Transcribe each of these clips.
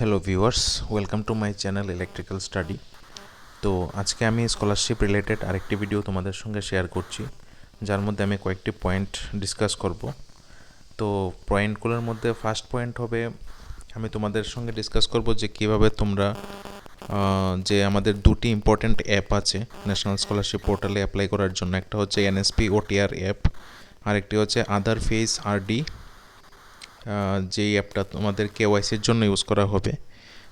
Hello viewers, welcome to my channel electrical study. তো আজকে আমি স্কলারশিপ রিলেটেড আরেকটি ভিডিও তোমাদের সঙ্গে শেয়ার করছি, যার মধ্যে আমি কয়েকটি পয়েন্ট ডিসকাস করব। তো পয়েন্টগুলোর মধ্যে ফার্স্ট পয়েন্ট হবে, আমি তোমাদের সঙ্গে ডিসকাস করব যে কিভাবে তোমরা যে আমাদের দুটি ইম্পর্ট্যান্ট অ্যাপ আছে ন্যাশনাল স্কলারশিপ পোর্টালে অ্যাপ্লাই করার জন্য। একটা হচ্ছে এনএসপি ওটিআর অ্যাপ, আরেকটি হচ্ছে আধার ফেস আরডি, যেই অ্যাপটা তোমাদের কেওয়াইসির জন্য ইউজ করা হবে।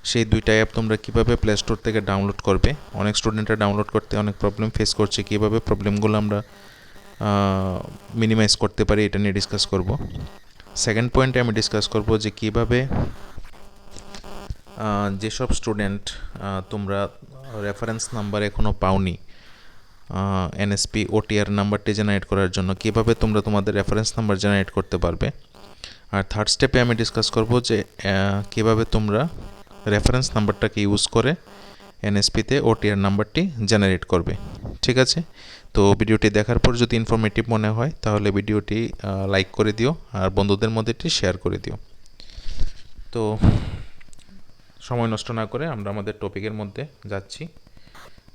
সেই দুইটা অ্যাপ তোমরা কীভাবে প্লে স্টোর থেকে ডাউনলোড করবে। অনেক স্টুডেন্টরা ডাউনলোড করতে অনেক প্রবলেম ফেস করছে, কীভাবে প্রবলেমগুলো আমরা মিনিমাইজ করতে পারি এটা নিয়ে ডিসকাস করব। সেকেন্ড পয়েন্টে আমি ডিসকাস করব যে কীভাবে যেসব স্টুডেন্ট তোমরা রেফারেন্স নাম্বার এখনও পাওনি এনএসপি ওটিআর নাম্বারটি জেনারেট করার জন্য, কীভাবে তোমরা তোমাদের রেফারেন্স নাম্বার জেনারেট করতে পারবে। আর থার্ড স্টেপে আমি ডিসকাস করব যে কীভাবে তোমরা রেফারেন্স নাম্বারটাকে ইউজ করে এনএসপিতে ওটিআর নাম্বারটি জেনারেট করবে। ঠিক আছে, তো ভিডিওটি দেখার পর যদি ইনফরমেটিভ মনে হয় তাহলে ভিডিওটি লাইক করে দিও আর বন্ধুদের মধ্যে এটি শেয়ার করে দিও। তো সময় নষ্ট না করে আমরা আমাদের টপিকের মধ্যে যাচ্ছি।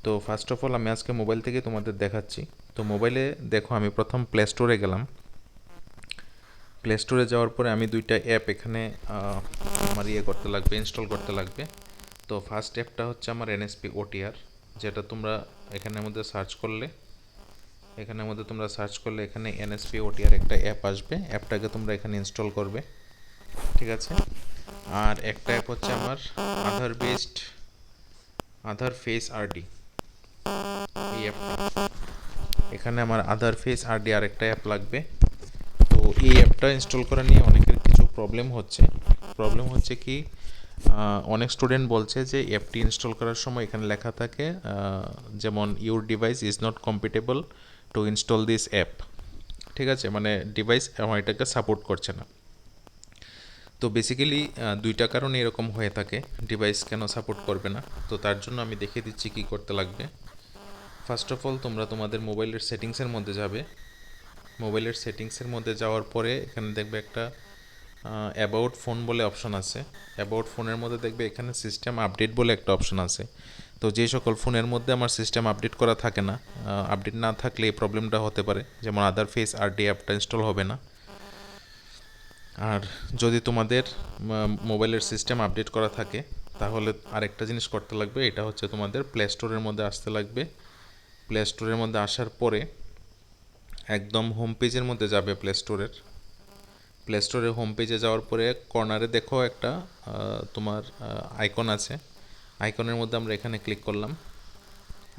তো ফার্স্ট অফ অল আমি আজকে মোবাইল থেকে তোমাদের দেখাচ্ছি। তো মোবাইলে দেখো, আমি প্রথম প্লে স্টোরে গেলাম। প্লে স্টোরে যাওয়ার পরে আমি দুইটা অ্যাপ এখানে আমার করতে লাগবে, ইনস্টল করতে লাগবে। তো ফার্স্ট অ্যাপটা হচ্ছে আমার এনএসপি ওটিআর, যেটা তোমরা এখানের মধ্যে সার্চ করলে এখানে এনএসপি ওটিআর একটা অ্যাপ আসবে। অ্যাপটাকে তোমরা এখানে ইনস্টল করবে। ঠিক আছে, আর একটা অ্যাপ হচ্ছে আমার আধার ফেস আরডি, এই অ্যাপটা। এখানে আমার আধার ফেস আরডি আরেকটা অ্যাপ লাগবে। তো এই অ্যাপটা ইনস্টল করা নিয়ে অনেকের কিছু প্রবলেম হচ্ছে কি, অনেক স্টুডেন্ট বলছে যে অ্যাপটি ইনস্টল করার সময় এখানে লেখা থাকে যেমন your device is not compatible two install this app. ঠিক আছে, মানে ডিভাইস আমার এটাকে সাপোর্ট করছে না। তো বেসিক্যালি দুইটা কারণে এরকম হয়ে থাকে, ডিভাইস কেন সাপোর্ট করবে না। তো তার জন্য আমি দেখিয়ে দিচ্ছি কী করতে লাগবে। ফার্স্ট অফ অল তোমরা তোমাদের মোবাইলের সেটিংসের মধ্যে যাবে। মোবাইলের সেটিংসের মধ্যে যাওয়ার পরে এখানে দেখবে একটা অ্যাবাউট ফোন বলে অপশন আছে। অ্যাবাউট ফোনের মধ্যে দেখবে এখানে সিস্টেম আপডেট বলে একটা অপশন আছে। তো যে সকল ফোনের মধ্যে আমার সিস্টেম আপডেট করা থাকে না, আপডেট না থাকলে এই প্রবলেমটা হতে পারে, যেমন আদার ফেস আরডি অ্যাপটা ইনস্টল হবে না। আর যদি তোমাদের মোবাইলের সিস্টেম আপডেট করা থাকে তাহলে আরেকটা জিনিস করতে লাগবে, এটা হচ্ছে তোমাদের প্লে স্টোরের মধ্যে আসতে লাগবে। প্লে স্টোরের মধ্যে আসার পরে একদম হোম পেজের মধ্যে যাবে। প্লে স্টোরের হোম পেজে যাওয়ার পরে কর্নারে দেখো একটা তোমার আইকন আছে। আইকনের মধ্যে আমরা এখানে ক্লিক করলাম।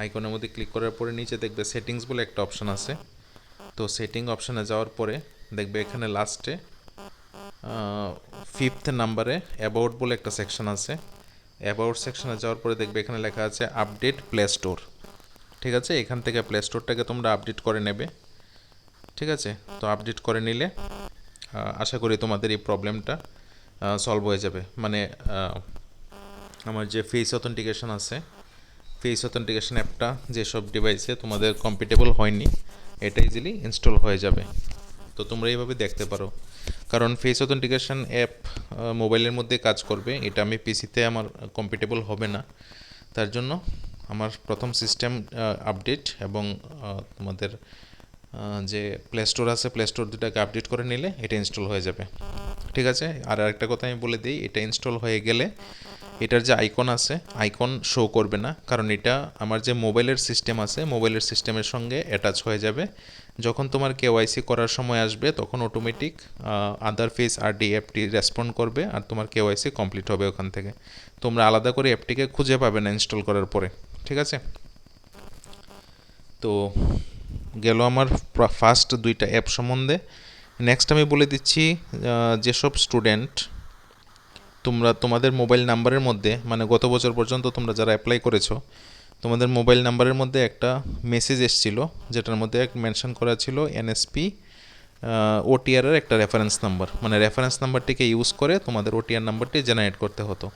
আইকনের মধ্যে ক্লিক করার পরে নিচে দেখবে সেটিংস বলে একটা অপশান আছে। তো সেটিং অপশানে যাওয়ার পরে দেখবে এখানে লাস্টে 5th নাম্বারে অ্যাবাউট বলে একটা সেকশন আছে। অ্যাবাউট সেকশনে যাওয়ার পরে দেখবে এখানে লেখা আছে আপডেট প্লে স্টোর। ঠিক আছে, এখান থেকে প্লে স্টোরটাকে তোমরা আপডেট করে নেবে। ঠিক আছে, তো আপডেট করে নিলে আশা করি তোমাদের এই প্রবলেমটা সলভ হয়ে যাবে। মানে আমার যে ফেস অথেন্টিকেশন আছে, ফেস অথেন্টিকেশন অ্যাপটা যেসব ডিভাইসে তোমাদের কম্পিটেবল হয়নি, এটা ইজিলি ইনস্টল হয়ে যাবে। তো তোমরা এইভাবে দেখতে পারো, কারণ ফেস অথেন্টিকেশন অ্যাপ মোবাইলের মধ্যে কাজ করবে, এটা আমি পিসিতে আমার কম্পিটেবল হবে না। তার জন্য আমার প্রথম সিস্টেম আপডেট এবং তোমাদের যে প্লে স্টোর আছে, প্লে স্টোর দুটাকে আপডেট করে নিলে এটা ইনস্টল হয়ে যাবে। ঠিক আছে, আর আরেকটা কথা আমি বলে দিই, এটা ইনস্টল হয়ে গেলে এটার যে আইকন আছে, আইকন শো করবে না, কারণ এটা আমার যে মোবাইলের সিস্টেম আছে, মোবাইলের সিস্টেমের সঙ্গে অ্যাটাচ হয়ে যাবে। যখন তোমার কেওয়াইসি করার সময় আসবে তখন অটোমেটিক আদার ফেস আরডি অ্যাপটি রেসপন্ড করবে আর তোমার কেওয়াইসি কমপ্লিট হবে ওখান থেকে। তোমরা আলাদা করে অ্যাপটিকে খুঁজে পাবে না ইনস্টল করার পরে। ঠিক আছে, তো গেল আমার ফার্স্ট দুইটা অ্যাপ সম্বন্ধে। নেক্সট আমি বলে দিচ্ছি, যেসব স্টুডেন্ট তোমরা তোমাদের মোবাইল নাম্বারের মধ্যে, মানে গত বছর পর্যন্ত তোমরা যারা অ্যাপ্লাই করেছো, তোমাদের মোবাইল নাম্বারের মধ্যে একটা মেসেজ এসেছিল, যেটার মধ্যে মেনশন করা ছিল এনএসপি ওটিআরের একটা রেফারেন্স নাম্বার, মানে রেফারেন্স নাম্বারটিকে ইউজ করে তোমাদের ওটিআর নাম্বারটি জেনারেট করতে হতো।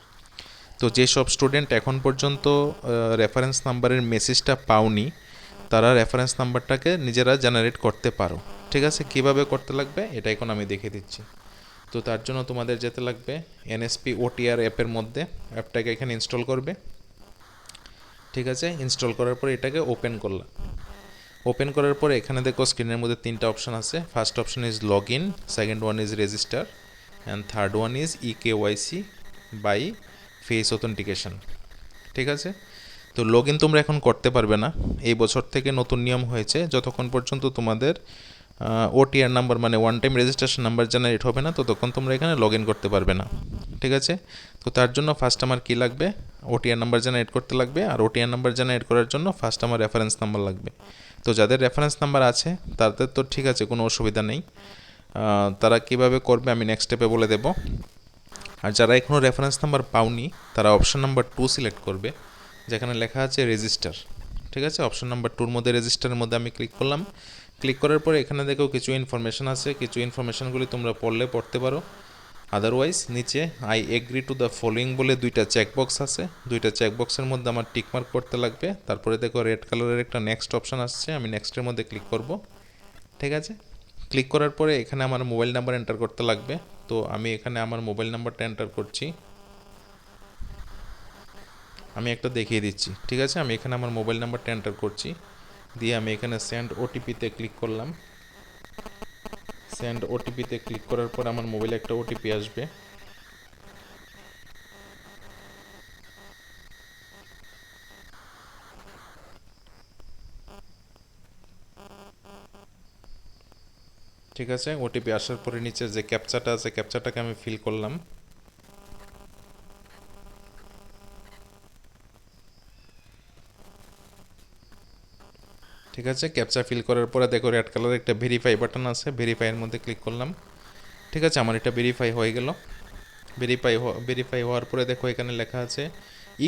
তো যেসব স্টুডেন্ট এখন পর্যন্ত রেফারেন্স নাম্বারের মেসেজটা পাওনি, তারা রেফারেন্স নাম্বারটাকে নিজেরা জেনারেট করতে পারো। ঠিক আছে, কীভাবে করতে লাগবে এটা এখন আমি দেখিয়ে দিচ্ছি। তো তার জন্য তোমাদের যেতে লাগবে এনএসপি ওটিআর অ্যাপের মধ্যে, অ্যাপটাকে এখানে ইনস্টল করবে। ঠিক আছে, ইনস্টল করার পরে এটাকে ওপেন করলাম। ওপেন করার পরে এখানে দেখো স্ক্রিনের মধ্যে 3টা অপশন আছে। First option is log in, second one is register, and third one is eKYC by face authentication. ঠিক আছে, তো লগ ইন তোমরা এখন করতে পারবে না, এই বছর থেকে নতুন নিয়ম হয়েছে, যতক্ষণ পর্যন্ত তোমাদের ওটিআর নাম্বার মানে one time registration number generate হবে না ততক্ষণ তোমরা এখানে লগ ইন করতে পারবে না। ঠিক আছে, তো তার জন্য ফার্স্ট আমার কী লাগবে, ওটিআর নাম্বার জেনারেট করতে লাগবে। আর ওটিআর নাম্বার জেনারেট করার জন্য ফার্স্ট আমার রেফারেন্স নাম্বার লাগবে। তো যাদের রেফারেন্স নাম্বার আছে তাদের তো ঠিক আছে, কোনো অসুবিধা নেই। তারা কিভাবে করবে আমি নেক্সট স্টেপে বলে দেব। আর যারা এখনও রেফারেন্স নাম্বার পাওনি তারা অপশন নাম্বার 2 সিলেক্ট করবে, যেখানে লেখা আছে রেজিস্টার। ঠিক আছে, অপশন নাম্বার 2-র মধ্যে রেজিস্টারের মধ্যে আমি ক্লিক করলাম। ক্লিক করার পরে এখানে দেখো কিছু ইনফরমেশান আছে, কিছু ইনফরমেশানগুলি তোমরা পড়তে পারো। আদারওয়াইজ নিচে I agree to the following বলে 2টা চেকবক্স আছে, 2টা চেকবক্সের মধ্যে আমার টিকমার্ক করতে লাগবে। তারপরে দেখো রেড কালারের একটা নেক্সট অপশান আসছে, আমি নেক্সটের মধ্যে ক্লিক করব। ঠিক আছে, ক্লিক করার পরে এখানে আমার মোবাইল নাম্বার এন্টার করতে লাগবে। তো আমি এখানে আমার মোবাইল নাম্বারটা এন্টার করছি, আমি একটা দেখিয়ে দিচ্ছি। ঠিক আছে, আমি এখানে আমার মোবাইল নাম্বারটা এন্টার করছি, দিয়ে আমি এখানে সেন্ড ওটিপিতে ক্লিক করলাম। সেন্ড ওটিপিতে ক্লিক করার পর আমার মোবাইলে একটা ওটিপি আসবে। ঠিক আছে, ওটিপি আসার পরে নিচে যে ক্যাপচাটা আছে ক্যাপচাটাকে আমি ফিল করলাম। ঠিক আছে, ক্যাপচা ফিল করার পরে দেখো রেড কালারের একটা ভেরিফাই বাটন আছে, ভেরিফাইয়ের মধ্যে ক্লিক করলাম। ঠিক আছে, আমার এটা ভেরিফাই হয়ে গেল। ভেরিফাই হওয়ার পরে দেখো এখানে লেখা আছে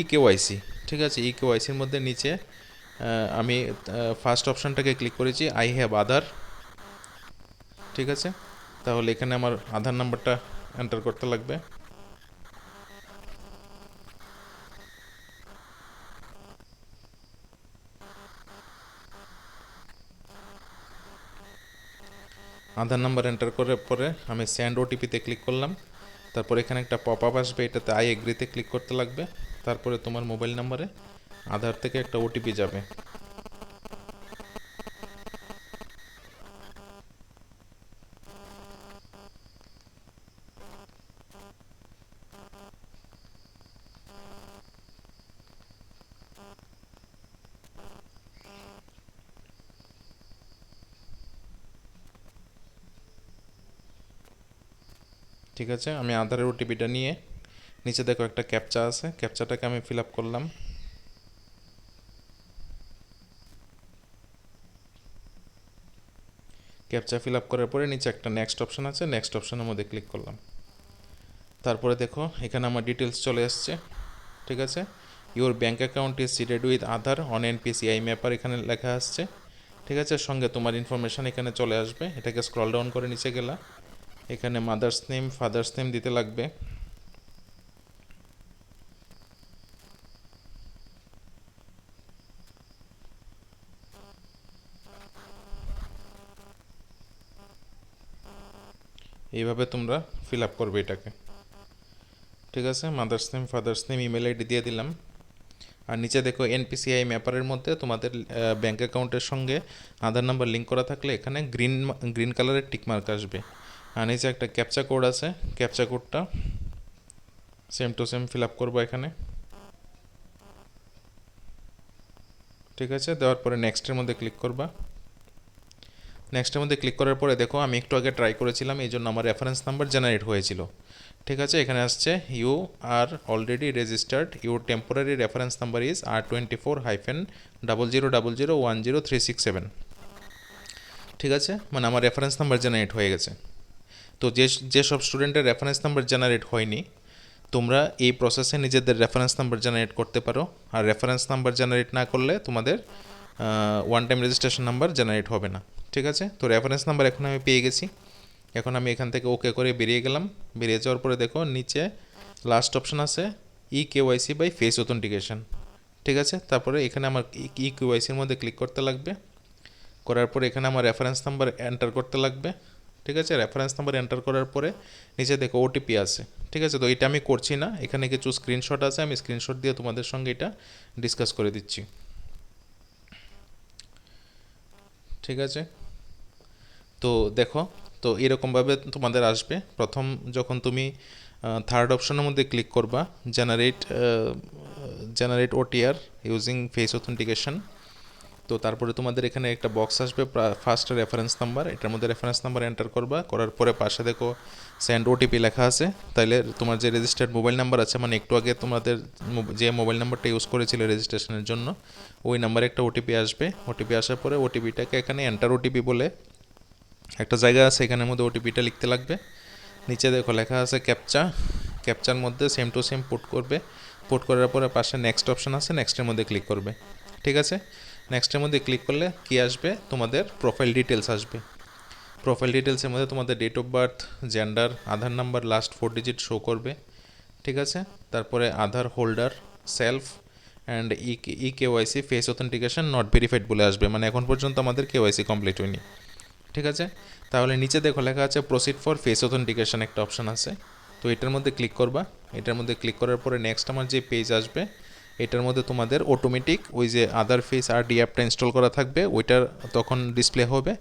ইকেওয়াইসি। ঠিক আছে, ইকেওয়াইসির মধ্যে নিচে আমি ফার্স্ট অপশানটাকে ক্লিক করেছি, আই হ্যাভ আধার। ঠিক আছে, তাহলে এখানে আমার আধার নাম্বারটা এন্টার করতে লাগবে। আধার নাম্বার এন্টার করার পরে আমি সেন্ড ওটিপিতে ক্লিক করলাম। তারপর এখানে একটা পপ আপ আসবে, এটাতে আই এগ্রিতে ক্লিক করতে লাগবে। তারপরে তোমার মোবাইল নাম্বারে আধার থেকে একটা ওটিপি যাবে। ঠিক আছে, আমি আধারের ওটিপিটা নিয়ে নিচে দেখো একটা ক্যাপচা আছে, ক্যাপচাটাকে আমি ফিল আপ করলাম। ক্যাপচা ফিল আপ করার পরে নিচে একটা নেক্সট অপশান আছে, নেক্সট অপশানের মধ্যে ক্লিক করলাম। তারপরে দেখো এখানে আমার ডিটেলস চলে আসছে। ঠিক আছে, your bank account is seeded with Aadhaar on NPCI mapper এখানে লেখা আসছে। ঠিক আছে, সঙ্গে তোমার ইনফরমেশান এখানে চলে আসবে। এটাকে স্ক্রল ডাউন করে নিচে গেলা, এখানে মাদার্স নেম ফাদার্স নেম দিতে লাগবে। এইভাবে তোমরা ফিল আপ করবে এটাকে। ঠিক আছে, mother's name father's name email ID দিয়ে দিলাম। আর নিচে দেখো এনপিসিআই ম্যাপারের মধ্যে তোমাদের ব্যাঙ্ক অ্যাকাউন্টের সঙ্গে আধার নাম্বার লিঙ্ক করা থাকলে এখানে গ্রিন কালারের টিকমার্ক আসবে। আর নিচে একটা ক্যাপচা কোড আছে, ক্যাপচা কোডটা same to same fill up করবো এখানে। ঠিক আছে, দেওয়ার পরে নেক্সটের মধ্যে ক্লিক করবা। নেক্সটের মধ্যে ক্লিক করার পরে দেখো আমি একটু আগে ট্রাই করেছিলাম, এই জন্য আমার রেফারেন্স নাম্বার জেনারেট হয়েছিল। ঠিক আছে, এখানে আসছে you are already registered, your temporary reference number is R24-0000103667। ঠিক আছে, মানে আমার রেফারেন্স নাম্বার জেনারেট হয়ে গেছে। তো যেসব স্টুডেন্টের রেফারেন্স নাম্বার জেনারেট হয়নি, তোমরা এই প্রসেসে নিজেদের রেফারেন্স নাম্বার জেনারেট করতে পারো। আর রেফারেন্স নাম্বার জেনারেট না করলে তোমাদের one time registration number generate হবে না। ঠিক আছে, তো রেফারেন্স নাম্বার এখন আমি পেয়ে গেছি। এখন আমি এখান থেকে ওকে করে বেরিয়ে গেলাম। বেরিয়ে যাওয়ার পরে দেখো নিচে লাস্ট অপশন আছে ইকেওয়াইসি বাই ফেস অথেন্টিকেশন। ঠিক আছে, তারপরে এখানে আমার ইকেওয়াইসির মধ্যে ক্লিক করতে লাগবে। করার পর এখানে আমার রেফারেন্স নাম্বার এন্টার করতে লাগবে। ঠিক আছে। রেফারেন্স নাম্বার এন্টার করার পরে নিচে দেখো ওটিপি আছে, ঠিক আছে। তো এটা আমি করছি না, এখানে কিছু স্ক্রিনশট আছে, আমি স্ক্রিনশট দিয়ে তোমাদের সঙ্গে এটা ডিসকাস করে দিচ্ছি, ঠিক আছে। তো দেখো, তো এরকমভাবে তোমাদের আসবে। প্রথম যখন তুমি থার্ড অপশনের মধ্যে ক্লিক করবা, generate OTR using face authentication, তো তারপরে তোমাদের এখানে একটা বক্স আসবে, ফার্স্ট রেফারেন্স নাম্বার, এটার মধ্যে রেফারেন্স নাম্বার এন্টার করবা, করার পরে পাশে দেখো সেন্ড ওটিপি লেখা আছে। তাইলে তোমার যে রেজিস্টার্ড মোবাইল নাম্বার আছে, মানে একটু আগে তোমাদের যে মোবাইল নাম্বারটা ইউজ করেছিলে রেজিস্ট্রেশনের জন্য, ওই নাম্বারে একটা ওটিপি আসবে। ওটিপি আসার পরে ওটিপিটাকে এখানে এন্টার ওটিপি বলে একটা জায়গা আছে, এখানের মধ্যে ওটিপিটা লিখতে লাগবে। নিচে দেখো লেখা আছে ক্যাপচা, ক্যাপচার মধ্যে সেম টু সেম পুট করবে। পুট করার পরে পাশে নেক্সট অপশন আছে, নেক্সটের মধ্যে ক্লিক করবে, ঠিক আছে। নেক্সটের মধ্যে ক্লিক করলে কি আসবে, তোমাদের প্রোফাইল ডিটেলস আসবে। প্রোফাইল ডিটেলসের মধ্যে তোমাদের date of birth, gender, Aadhaar number last 4 digit show করবে, ঠিক আছে। তারপরে Aadhaar holder, self and KYC face authentication not verified বলে আসবে, মানে এখন পর্যন্ত আমাদের কেওয়াইসি কমপ্লিট হয়নি, ঠিক আছে। তাহলে নিচে দেখো লেখা আছে প্রসিড ফর ফেস অথেন্টিকেশন, একটা অপশান আছে, তো এটার মধ্যে ক্লিক করবা। এটার মধ্যে ক্লিক করার পরে নেক্সট আমার যে পেজ আসবে, এটার মধ্যে তোমাদের অটোমেটিক ওই যে আদার ফেস আরডি অ্যাপটা ইনস্টল করা থাকবে, ওইটার তখন ডিসপ্লে হবে।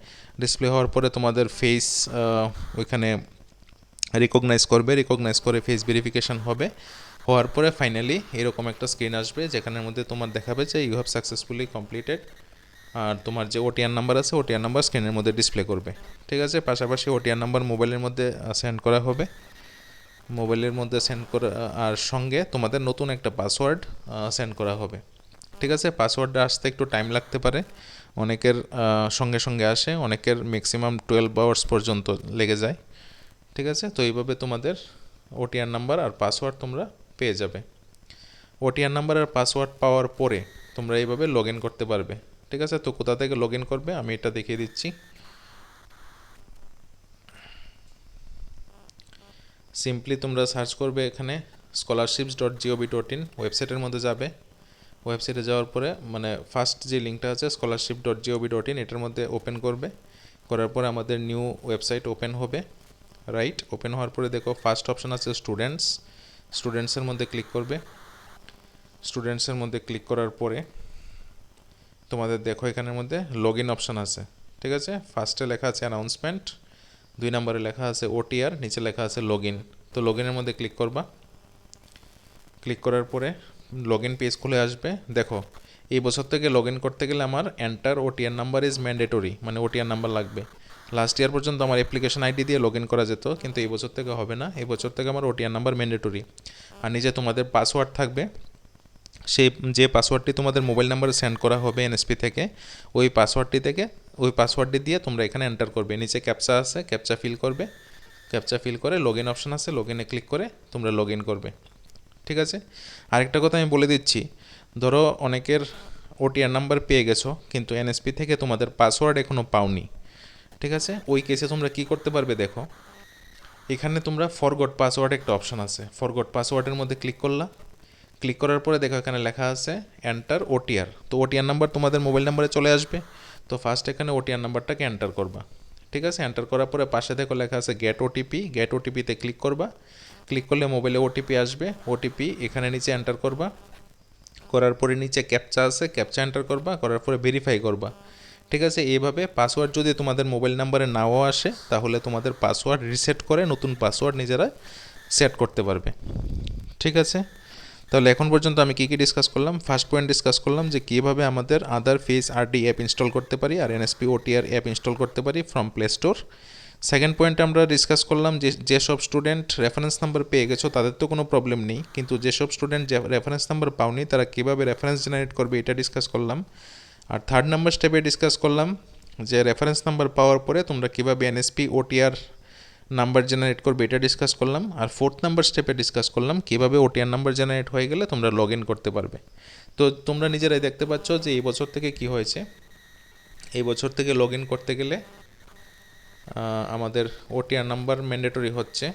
ডিসপ্লে হওয়ার পরে তোমাদের ফেস ওইখানে রিকগনাইজ করবে, রিকগনাইজ করে ফেস ভেরিফিকেশান হবে। হওয়ার পরে ফাইনালি এরকম একটা স্ক্রিন আসবে, যেখানের মধ্যে তোমার দেখাবে যে ইউ হ্যাভ সাকসেসফুলি কমপ্লিটেড, আর তোমার যে ওটিআর নাম্বার আছে ওটিআর নাম্বার স্ক্রিনের মধ্যে ডিসপ্লে করবে, ঠিক আছে। পাশাপাশি ওটিআর নাম্বার মোবাইলের মধ্যে সেন্ড করা হবে, মোবাইলের মধ্যে সেন্ড করা, আর সঙ্গে তোমাদের নতুন একটা পাসওয়ার্ড সেন্ড করা হবে, ঠিক আছে। পাসওয়ার্ডটা আসতে একটু টাইম লাগতে পারে, অনেকের সঙ্গে সঙ্গে আসে, অনেকের ম্যাক্সিমাম 12 আওয়ার্স পর্যন্ত লেগে যায়, ঠিক আছে। তো এইভাবে তোমাদের ওটিআর নাম্বার আর পাসওয়ার্ড তোমরা পেয়ে যাবে। ওটিআর নাম্বার আর পাসওয়ার্ড পাওয়ার পরে তোমরা এইভাবে লগ ইন করতে পারবে, ঠিক আছে। তো কোথা থেকে লগ ইন করবে আমি এটা দেখিয়ে দিচ্ছি। সিম্পলি তোমরা সার্চ করবে এখানে scholarships.gov.in, ওয়েবসাইটের মধ্যে যাবে। ওয়েবসাইটে যাওয়ার পরে মানে ফার্স্ট যে লিঙ্কটা আছে scholarship.gov.in, এটার মধ্যে ওপেন করবে। করার পরে আমাদের নিউ ওয়েবসাইট ওপেন হবে, রাইট। ওপেন হওয়ার পরে দেখো ফার্স্ট অপশন আছে স্টুডেন্টস, স্টুডেন্টসের মধ্যে ক্লিক করবে। স্টুডেন্টসের মধ্যে ক্লিক করার পরে তোমাদের দেখো এখানের মধ্যে লগ ইন অপশান আছে, ঠিক আছে। ফার্স্টে লেখা আছে অ্যানাউন্সমেন্ট, 2 নম্বরে লেখা আছে ওটিআর, নিচে লেখা আছে লগ ইন। তো লগ ইনের মধ্যে ক্লিক করবা। ক্লিক করার পরে লগ ইন পেজ খুলে আসবে। দেখো এই বছর থেকে লগ ইন করতে গেলে আমার enter OTR number is mandatory, মানে ওটিআর নাম্বার লাগবে। লাস্ট ইয়ার পর্যন্ত আমার অ্যাপ্লিকেশন আইডি দিয়ে লগ ইন করা যেত, কিন্তু এই বছর থেকে হবে না, এই বছর থেকে আমার ওটিআর নাম্বার ম্যান্ডেটরি। আর নিচে তোমাদের পাসওয়ার্ড থাকবে, সেই যে পাসওয়ার্ডটি তোমাদের মোবাইল নাম্বারে সেন্ড করা হবে এনএসপি থেকে, ওই পাসওয়ার্ডটি দিয়ে তোমরা এখানে এন্টার করবে। নিচে ক্যাপচা আছে, ক্যাপচা ফিল করবে। ক্যাপচা ফিল করে লগ ইন অপশান আছে, লগ ইনে ক্লিক করে তোমরা লগ ইন করবে, ঠিক আছে। আরেকটা কথা আমি বলে দিচ্ছি, ধরো অনেকের ওটিআর নাম্বার পেয়ে গেছো কিন্তু এনএসপি থেকে তোমাদের পাসওয়ার্ড এখনও পাওনি, ঠিক আছে। ওই কেসে তোমরা কি করতে পারবে, দেখো এখানে তোমরা ফরগট পাসওয়ার্ড একটা অপশান আছে, ফরগট পাসওয়ার্ডের মধ্যে ক্লিক করলা। ক্লিক করার পরে দেখো এখানে লেখা আছে এন্টার ওটিআর, তো ওটিআর নাম্বার তোমাদের মোবাইল নাম্বারে চলে আসবে। তো ফার্স্ট এখানে ওটিআর নাম্বারটাকে এন্টার করবা, ঠিক আছে। এন্টার করার পরে পাশে দেখো লেখা আছে গেট ওটিপি, গেট ওটিপিতে ক্লিক করবা। ক্লিক করলে মোবাইলে ওটিপি আসবে, ওটিপি এখানে নিচে এন্টার করবা। করার পরে নিচে ক্যাপচা আছে, ক্যাপচা এন্টার করবা, করার পরে ভেরিফাই করবা, ঠিক আছে। এইভাবে পাসওয়ার্ড যদি তোমাদের মোবাইল নাম্বারে নাও আসে, তাহলে তোমাদের পাসওয়ার্ড রিসেট করে নতুন পাসওয়ার্ড নিজেরা সেট করতে পারবে, ঠিক আছে। তাহলে এখন পর্যন্ত আমি কী ডিসকাস করলাম, ফার্স্ট পয়েন্ট ডিসকাস করলাম যে কীভাবে আমাদের আদার ফেস আরডি অ্যাপ ইনস্টল করতে পারি আর এনএসপি ওটিআর অ্যাপ ইনস্টল করতে পারি from play store. Second point আমরা ডিসকাস করলাম যে যেসব স্টুডেন্ট রেফারেন্স নাম্বার পেয়ে গেছো তাদের তো কোনো প্রবলেম নেই, কিন্তু যেসব স্টুডেন্ট রেফারেন্স নাম্বার পাওনি তারা কীভাবে রেফারেন্স জেনারেট করবে এটা ডিসকাস করলাম। আর থার্ড নাম্বার স্টেপে ডিসকাস করলাম যে রেফারেন্স নাম্বার পাওয়ার পরে তোমরা কীভাবে এনএসপি ওটিআর নাম্বার জেনারেট করবে এটা ডিসকাস করলাম। আর ফোর্থ নাম্বার স্টেপে ডিসকাস করলাম কীভাবে ওটিআর নাম্বার জেনারেট হয়ে গেলে তোমরা লগ ইন করতে পারবে। তো তোমরা নিজেরাই দেখতে পাচ্ছ যে এই বছর থেকে কি হয়েছে, এই বছর থেকে লগ ইন করতে গেলে আমাদের ওটিআর নাম্বার ম্যান্ডেটরি হচ্ছে,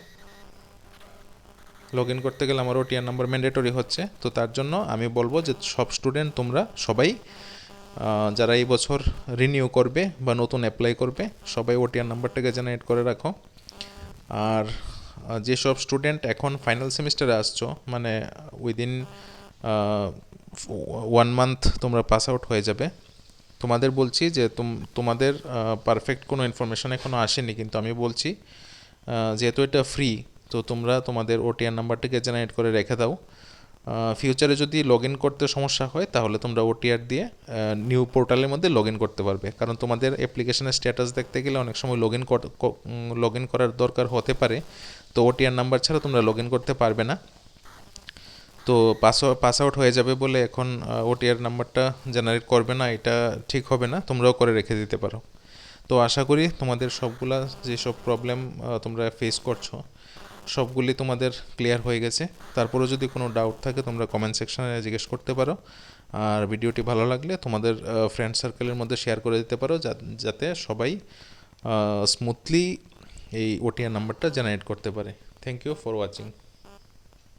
লগ ইন করতে গেলে আমার ওটিআর নাম্বার ম্যান্ডেটরি হচ্ছে। তো তার জন্য আমি বলবো যে সব স্টুডেন্ট তোমরা সবাই যারা এই বছর রিনিউ করবে বা নতুন অ্যাপ্লাই করবে সবাই ওটিআর নাম্বারটাকে জেনারেট করে রাখো। আর যেসব স্টুডেন্ট এখন ফাইনাল সেমিস্টারে আসছো, মানে উইদিন 1 মান্থ তোমরা পাস আউট হয়ে যাবে, তোমাদের বলছি যে তোমাদের পারফেক্ট কোনো ইনফরমেশন এখনও আসেনি, কিন্তু আমি বলছি যেহেতু এটা ফ্রি, তো তোমরা তোমাদের ওটিআর নাম্বারটিকে জেনারেট করে রেখে দাও। ফিউচারে যদি লগ ইন করতে সমস্যা হয় তাহলে তোমরা ওটিআর দিয়ে নিউ পোর্টালের মধ্যে লগ ইন করতে পারবে, কারণ তোমাদের অ্যাপ্লিকেশনের স্ট্যাটাস দেখতে গেলে অনেক সময় লগ ইন করার দরকার হতে পারে। তো ওটিআর নাম্বার ছাড়া তোমরা লগ ইন করতে পারবে না। তো পাস আউট হয়ে যাবে বলে এখন ওটিআর নাম্বারটা জেনারেট করবে না, এটা ঠিক হবে না, তোমরাও করে রেখে দিতে পারো। তো আশা করি তোমাদের সবগুলা যেসব প্রবলেম তোমরা ফেস করছো সবগুলি তোমাদের ক্লিয়ার হয়ে গেছে। তারপরেও যদি কোনো ডাউট থাকে তোমরা কমেন্ট সেকশনে জিজ্ঞেস করতে পারো। আর ভিডিওটি ভালো লাগলে তোমাদের ফ্রেন্ড সার্কেলের মধ্যে শেয়ার করে দিতে পারো, যাতে সবাই স্মুথলি এই ওটিআর নাম্বারটা জেনারেট করতে পারে। Thank you for watching.